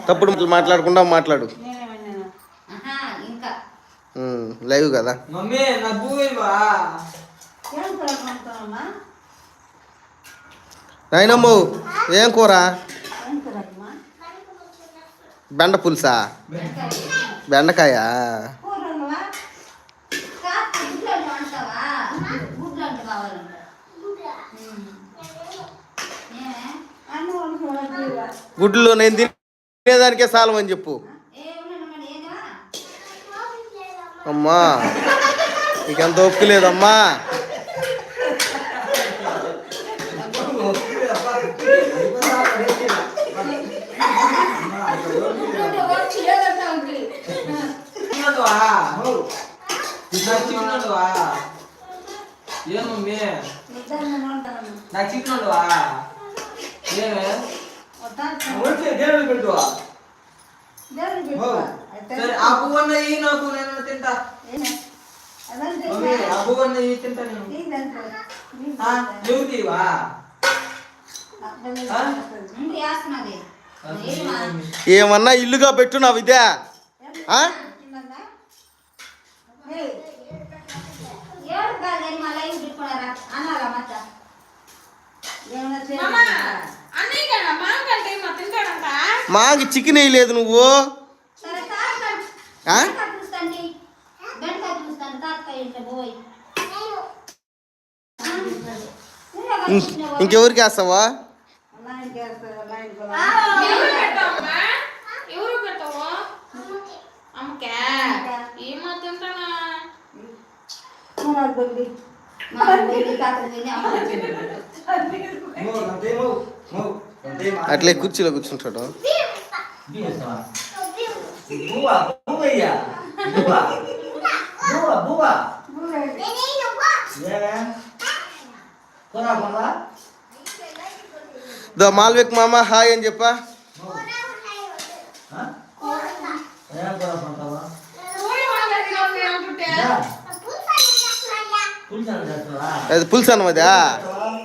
తప్పుడు మాట్లాడకుండా మాట్లాడు. లైవ్ కదా. నాయనమ్మ ఏం కూర? బెండ పులుసా? బెండకాయ. గుడ్లు నేను తినేదానికే సాలమని చెప్పు. అమ్మా నీకెంత ఒప్పు లేదమ్మా. నాకు చిక్కున్నాడువా? సరే ఆ పువ్వన్న ఈ నాకు నేను తింటా. ఆ పువ్వన్న ఈ తింటా నేను. నువ్వుతీవా? ఏమన్నా ఇల్లుగా పెట్టు నా విద్య. మాకి చికెన్ వేయలేదు నువ్వు. ఇంకెవరికి వేస్తావా? అట్లే కుర్చీలో కూర్చుంటాడు. మాల్విక్ మామ హాయ్ అని చెప్పా. అది పులుసు అన్నమదా?